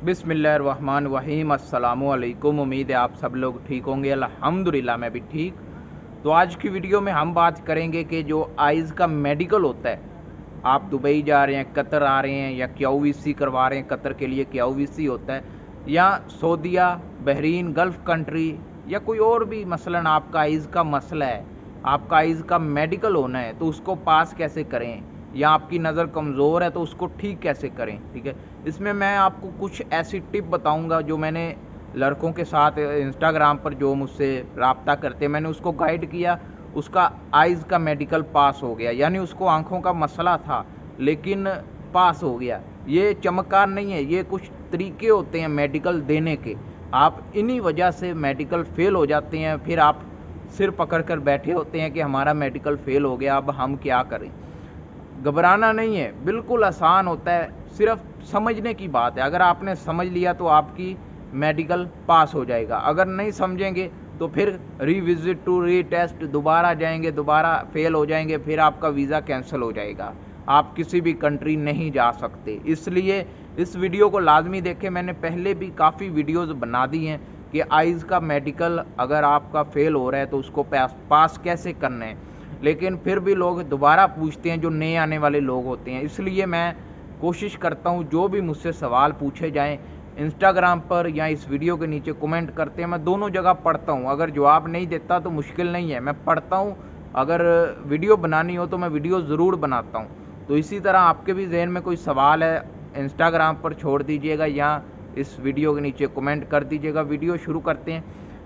बिस्मिल्लाहिर्रहमानिर्रहीम। अस्सलामुअलैकुम। उम्मीद है आप सब लोग ठीक होंगे। अल्हम्दुलिल्लाह मैं भी ठीक। तो आज की वीडियो में हम बात करेंगे कि जो आइज़ का मेडिकल होता है, आप दुबई जा रहे हैं, कतर आ रहे हैं या क्यूवीसी करवा रहे हैं, कतर के लिए क्यूवीसी होता है, या सऊदीया, बहरीन, गल्फ़ कंट्री या कोई और भी मसलन आपका आइज़ का मसला है, आपका आइज़ का मेडिकल होना है, तो उसको पास कैसे करें, या आपकी नज़र कमज़ोर है तो उसको ठीक कैसे करें। ठीक है, इसमें मैं आपको कुछ ऐसी टिप बताऊंगा जो मैंने लड़कों के साथ इंस्टाग्राम पर जो मुझसे रब्ता करते हैं, मैंने उसको गाइड किया, उसका आइज़ का मेडिकल पास हो गया। यानी उसको आंखों का मसला था लेकिन पास हो गया। ये चमत्कार नहीं है, ये कुछ तरीके होते हैं मेडिकल देने के। आप इन्हीं वजह से मेडिकल फेल हो जाते हैं, फिर आप सिर पकड़ कर बैठे होते हैं कि हमारा मेडिकल फेल हो गया, अब हम क्या करें। घबराना नहीं है, बिल्कुल आसान होता है, सिर्फ समझने की बात है। अगर आपने समझ लिया तो आपकी मेडिकल पास हो जाएगा। अगर नहीं समझेंगे तो फिर रीविजिट टू रीटेस्ट, दोबारा जाएंगे, दोबारा फेल हो जाएंगे, फिर आपका वीज़ा कैंसिल हो जाएगा, आप किसी भी कंट्री नहीं जा सकते। इसलिए इस वीडियो को लाजमी देखें। मैंने पहले भी काफ़ी वीडियोस बना दी हैं कि आइज़ का मेडिकल अगर आपका फेल हो रहा है तो उसको पास कैसे करना है, लेकिन फिर भी लोग दोबारा पूछते हैं, जो नए आने वाले लोग होते हैं। इसलिए मैं कोशिश करता हूँ जो भी मुझसे सवाल पूछे जाएं इंस्टाग्राम पर या इस वीडियो के नीचे कमेंट करते हैं, मैं दोनों जगह पढ़ता हूँ। अगर जवाब नहीं देता तो मुश्किल नहीं है, मैं पढ़ता हूँ। अगर वीडियो बनानी हो तो मैं वीडियो ज़रूर बनाता हूँ। तो इसी तरह आपके भी जहन में कोई सवाल है, इंस्टाग्राम पर छोड़ दीजिएगा या इस वीडियो के नीचे कमेंट कर दीजिएगा। वीडियो शुरू करते हैं।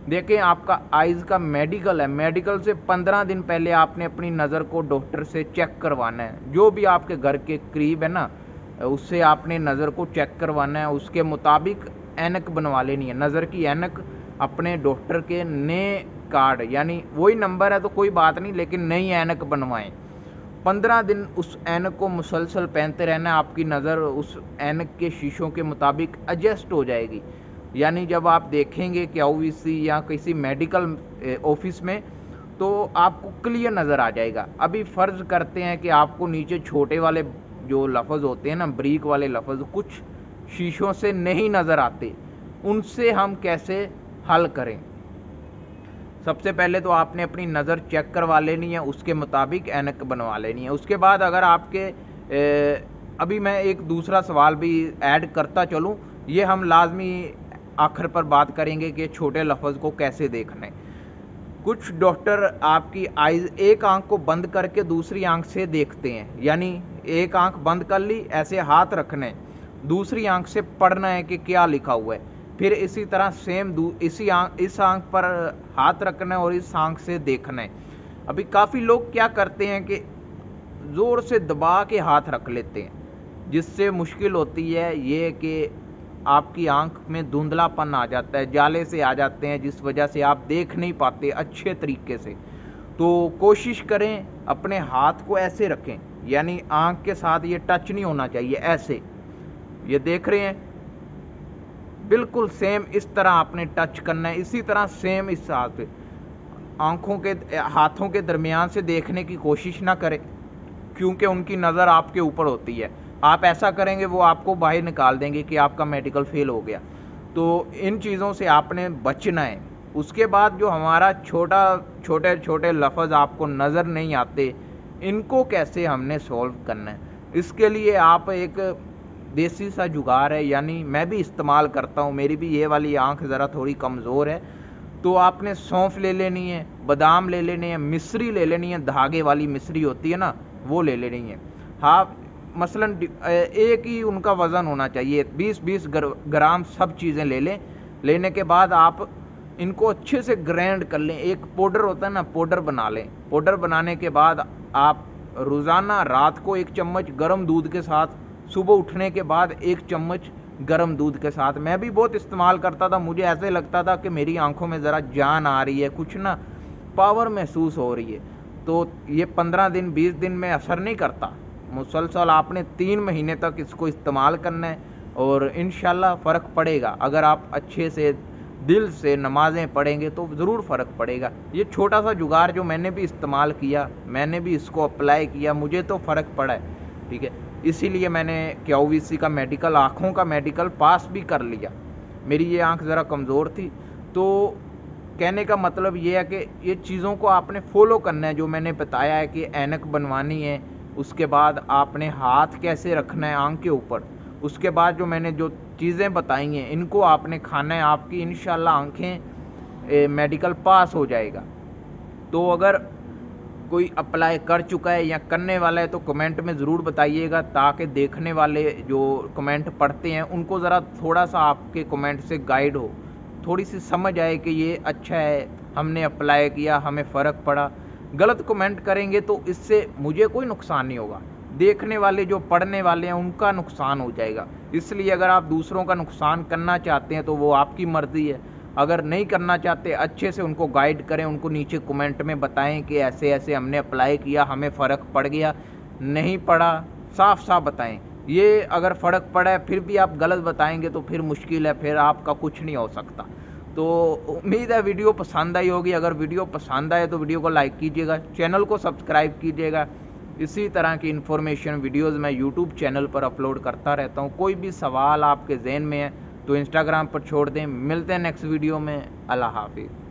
देखें, आपका आइज़ का मेडिकल है, मेडिकल से 15 दिन पहले आपने अपनी नज़र को डॉक्टर से चेक करवाना है। जो भी आपके घर के करीब है ना, उससे आपने नज़र को चेक करवाना है। उसके मुताबिक ऐनक बनवा लेनी है, नज़र की ऐनक अपने डॉक्टर के नए कार्ड, यानी वही नंबर है तो कोई बात नहीं, लेकिन नई ऐनक बनवाएं। 15 दिन उस ऐनक को मुसलसल पहनते रहना है। आपकी नज़र उस ऐनक के शीशों के मुताबिक एडजस्ट हो जाएगी। यानी जब आप देखेंगे क्यूवीसी या किसी मेडिकल ऑफिस में तो आपको क्लियर नज़र आ जाएगा। अभी फ़र्ज़ करते हैं कि आपको नीचे छोटे वाले जो लफ्ज़ होते हैं ना, ब्रीक वाले लफ्ज़ कुछ शीशों से नहीं नज़र आते, उनसे हम कैसे हल करें। सबसे पहले तो आपने अपनी नज़र चेक करवा लेनी है, उसके मुताबिक ऐनक बनवा लेनी है। उसके बाद अगर आपके अभी मैं एक दूसरा सवाल भी ऐड करता चलूँ, ये हम लाजमी आखिर पर बात करेंगे कि छोटे लफ्ज़ को कैसे देखना है। कुछ डॉक्टर आपकी आइज़, एक आंख को बंद करके दूसरी आंख से देखते हैं, यानी एक आंख बंद कर ली, ऐसे हाथ रखने, दूसरी आंख से पढ़ना है कि क्या लिखा हुआ है। फिर इसी तरह सेम इस आंख पर हाथ रखना है और इस आंख से देखना है। अभी काफ़ी लोग क्या करते हैं कि ज़ोर से दबा के हाथ रख लेते हैं, जिससे मुश्किल होती है ये कि आपकी आंख में धुंधलापन आ जाता है, जाले से आ जाते हैं, जिस वजह से आप देख नहीं पाते अच्छे तरीके से। तो कोशिश करें अपने हाथ को ऐसे रखें, यानी आंख के साथ ये टच नहीं होना चाहिए, ऐसे। ये देख रहे हैं, बिल्कुल सेम इस तरह आपने टच करना है। इसी तरह सेम इस हाथ पे आंखों के हाथों के दरमियान से देखने की कोशिश ना करें, क्योंकि उनकी नज़र आपके ऊपर होती है। आप ऐसा करेंगे वो आपको बाहर निकाल देंगे कि आपका मेडिकल फेल हो गया। तो इन चीज़ों से आपने बचना है। उसके बाद जो हमारा छोटे छोटे लफ्ज़ आपको नज़र नहीं आते, इनको कैसे हमने सॉल्व करना है, इसके लिए आप एक देसी सा जुगाड़ है, यानी मैं भी इस्तेमाल करता हूँ, मेरी भी ये वाली आंख ज़रा थोड़ी कमज़ोर है। तो आपने सौंफ ले लेनी है, बादाम ले लेने हैं, मिश्री ले लेनी है, धागे वाली मिश्री होती है ना, वो ले लेनी है। हाँ, मसलन एक ही उनका वज़न होना चाहिए, 20-20 ग्राम सब चीज़ें ले लें। लेने के बाद आप इनको अच्छे से ग्राइंड कर लें। एक पाउडर होता है ना, पाउडर बना लें। पाउडर बनाने के बाद आप रोज़ाना रात को 1 चम्मच गर्म दूध के साथ, सुबह उठने के बाद 1 चम्मच गर्म दूध के साथ, मैं भी बहुत इस्तेमाल करता था। मुझे ऐसे लगता था कि मेरी आंखों में ज़रा जान आ रही है, कुछ ना पावर महसूस हो रही है। तो ये 15 दिन 20 दिन में असर नहीं करता, मुसलसल आपने 3 महीने तक इसको इस्तेमाल करना है और इंशाल्लाह फ़र्क पड़ेगा। अगर आप अच्छे से दिल से नमाज़ें पढ़ेंगे तो ज़रूर फ़र्क पड़ेगा। ये छोटा सा जुगाड़ जो मैंने भी इस्तेमाल किया, मैंने भी इसको अप्लाई किया, मुझे तो फ़र्क पड़ा है। ठीक है, इसीलिए मैंने QVC का मेडिकल, आँखों का मेडिकल पास भी कर लिया। मेरी ये आँख ज़रा कमज़ोर थी। तो कहने का मतलब ये है कि ये चीज़ों को आपने फॉलो करना है, जो मैंने बताया है कि ऐनक बनवानी है, उसके बाद आपने हाथ कैसे रखना है आँख के ऊपर, उसके बाद जो मैंने जो चीज़ें बताई हैं इनको आपने खाना है, आपकी इंशाल्लाह आँखें मेडिकल पास हो जाएगा। तो अगर कोई अप्लाई कर चुका है या करने वाला है तो कमेंट में ज़रूर बताइएगा, ताकि देखने वाले जो कमेंट पढ़ते हैं उनको ज़रा थोड़ा सा आपके कमेंट से गाइड हो, थोड़ी सी समझ आए कि ये अच्छा है, हमने अप्लाई किया, हमें फ़र्क पड़ा। गलत कमेंट करेंगे तो इससे मुझे कोई नुकसान नहीं होगा, देखने वाले जो पढ़ने वाले हैं उनका नुकसान हो जाएगा। इसलिए अगर आप दूसरों का नुकसान करना चाहते हैं तो वो आपकी मर्ज़ी है, अगर नहीं करना चाहते अच्छे से उनको गाइड करें, उनको नीचे कमेंट में बताएं कि ऐसे ऐसे हमने अप्लाई किया, हमें फ़र्क पड़ गया, नहीं पड़ा, साफ साफ बताएं। ये अगर फ़र्क पड़ा है फिर भी आप गलत बताएंगे तो फिर मुश्किल है, फिर आपका कुछ नहीं हो सकता। तो उम्मीद है वीडियो पसंद आई होगी। अगर वीडियो पसंद आए तो वीडियो को लाइक कीजिएगा, चैनल को सब्सक्राइब कीजिएगा। इसी तरह की इन्फॉर्मेशन वीडियोस मैं यूट्यूब चैनल पर अपलोड करता रहता हूँ। कोई भी सवाल आपके जहन में है तो इंस्टाग्राम पर छोड़ दें। मिलते हैं नेक्स्ट वीडियो में। अल्लाह हाफिज़।